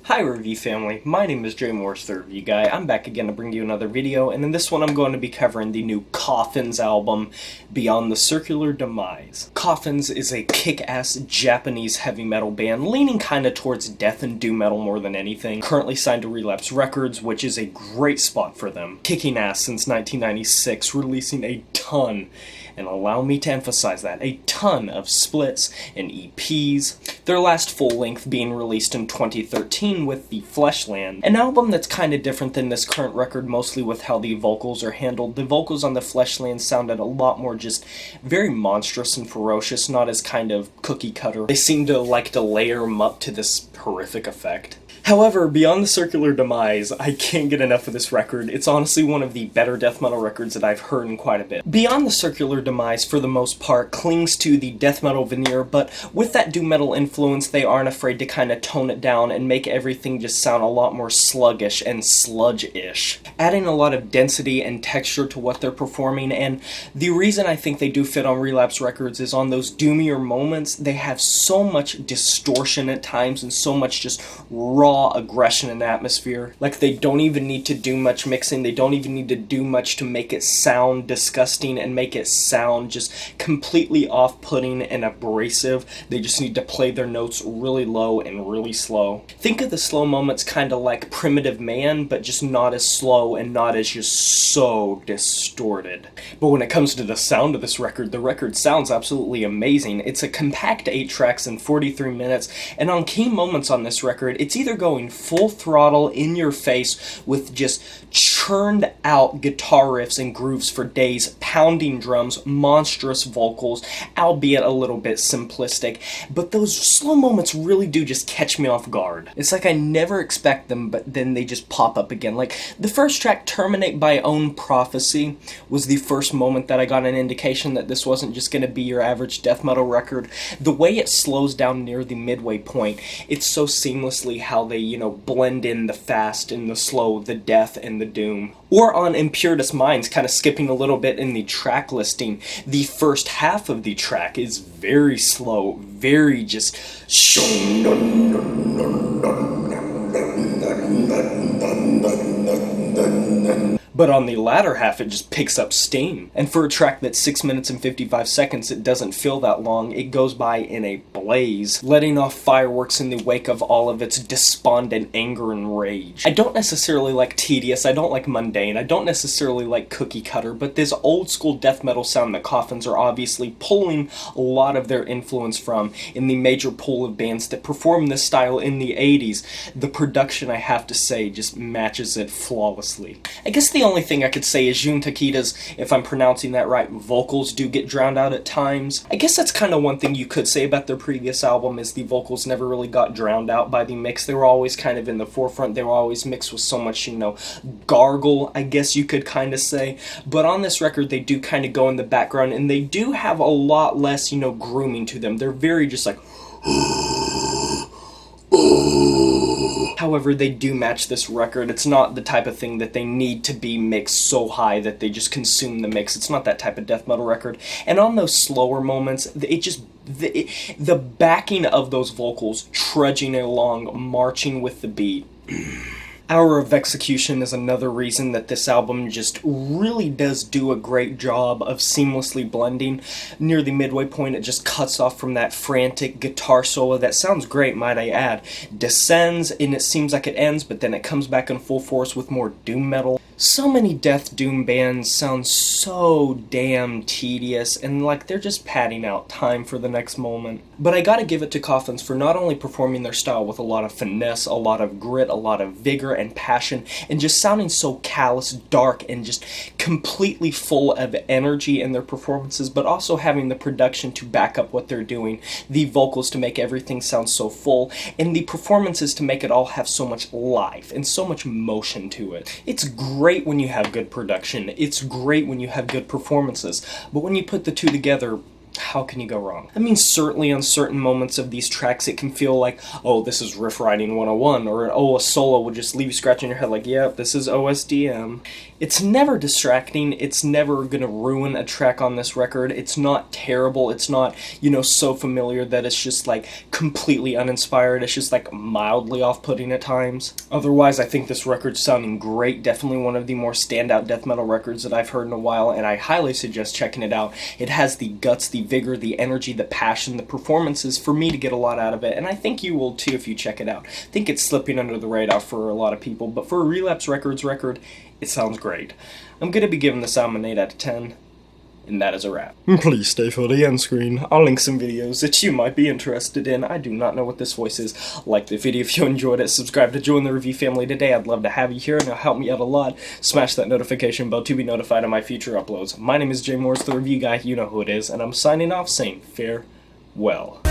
Hi Review family, my name is Jay Morris, the Review Guy. I'm back again to bring you another video, and in this one I'm going to be covering the new Coffins album, Beyond the Circular Demise. Coffins is a kick-ass Japanese heavy metal band leaning kinda towards death and doom metal more than anything. Currently signed to Relapse Records, which is a great spot for them. Kicking ass since 1996, releasing a ton, and allow me to emphasize that, a ton of splits and EPs. Their last full-length being released in 2013 with the Fleshland, an album that's kinda different than this current record, mostly with how the vocals are handled. The vocals on the Fleshland sounded a lot more just very monstrous and ferocious, not as kind of cookie cutter. They seem to like to layer them up to this horrific effect. However, Beyond the Circular Demise, I can't get enough of this record. It's honestly one of the better death metal records that I've heard in quite a bit. Beyond the Circular Demise, for the most part, clings to the death metal veneer, but with that doom metal influence, they aren't afraid to kind of tone it down and make everything just sound a lot more sluggish and sludge-ish, adding a lot of density and texture to what they're performing. And the reason I think they do fit on Relapse Records is on those doomier moments, they have so much distortion at times and so much just raw aggression and atmosphere. Like, they don't even need to do much mixing, they don't even need to do much to make it sound disgusting and make it sound just completely off-putting and abrasive. They just need to play their notes really low and really slow. Think of the slow moments kind of like Primitive Man, but just not as slow and not as just so distorted. But when it comes to the sound of this record, the record sounds absolutely amazing. It's a compact 8 tracks in 43 minutes, and on key moments on this record, it's either going full throttle in your face with just churned out guitar riffs and grooves for days, pounding drums, monstrous vocals, albeit a little bit simplistic, but those slow moments really do just catch me off guard. It's like I never expect them, but then they just pop up again. Like, the first track, Terminate by Own Prophecy, was the first moment that I got an indication that this wasn't just going to be your average death metal record. The way it slows down near the midway point, it's so seamlessly how they, blend in the fast and the slow, the death and the doom. Or on Impuritious Minds, kind of skipping a little bit in the track listing, the first half of the track is very slow, very just but on the latter half, it just picks up steam. And for a track that's 6 minutes and 55 seconds, it doesn't feel that long. It goes by in a blaze, letting off fireworks in the wake of all of its despondent anger and rage. I don't necessarily like tedious, I don't like mundane, I don't necessarily like cookie cutter, but this old school death metal sound that Coffins are obviously pulling a lot of their influence from in the major pool of bands that performed this style in the 80s. The production, I have to say, just matches it flawlessly. I guess the only thing I could say is Jun Takeda's, if I'm pronouncing that right, vocals do get drowned out at times. I guess that's kind of one thing you could say about their previous album, is the vocals never really got drowned out by the mix. They were always kind of in the forefront. They were always mixed with so much, gargle, I guess you could kind of say. But on this record, they do kind of go in the background, and they do have a lot less, grooming to them. They're very just like However, they do match this record. It's not the type of thing that they need to be mixed so high that they just consume the mix. It's not that type of death metal record. And on those slower moments, the backing of those vocals trudging along, marching with the beat. Hour of Execution is another reason that this album just really does do a great job of seamlessly blending. Near the midway point, it just cuts off from that frantic guitar solo that sounds great, might I add, descends, and it seems like it ends, but then it comes back in full force with more doom metal. So many death doom bands sound so damn tedious, and like they're just padding out time for the next moment. But I gotta give it to Coffins for not only performing their style with a lot of finesse, a lot of grit, a lot of vigor and passion, and just sounding so callous, dark, and just completely full of energy in their performances, but also having the production to back up what they're doing, the vocals to make everything sound so full, and the performances to make it all have so much life and so much motion to it. It's great when you have good production, it's great when you have good performances, but when you put the two together, How can you go wrong? I mean, certainly on certain moments of these tracks, it can feel like, oh, this is riff writing 101, or oh, a solo would just leave you scratching your head like, yep, this is OSDM. It's never distracting, it's never gonna ruin a track on this record, it's not terrible, it's not, so familiar that it's just like completely uninspired, it's just like mildly off-putting at times. Otherwise, I think this record's sounding great, definitely one of the more standout death metal records that I've heard in a while, and I highly suggest checking it out. It has the guts, the vigor, the energy, the passion, the performances for me to get a lot out of it, and I think you will too if you check it out. I think it's slipping under the radar for a lot of people, but for a Relapse Records record, it sounds great. I'm going to be giving this album an 8 out of 10, and that is a wrap. Please stay for the end screen. I'll link some videos that you might be interested in. I do not know what this voice is. Like the video if you enjoyed it. Subscribe to join the review family today. I'd love to have you here, and it'll help me out a lot. Smash that notification bell to be notified of my future uploads. My name is Jay Morris, the review guy. You know who it is, and I'm signing off saying farewell.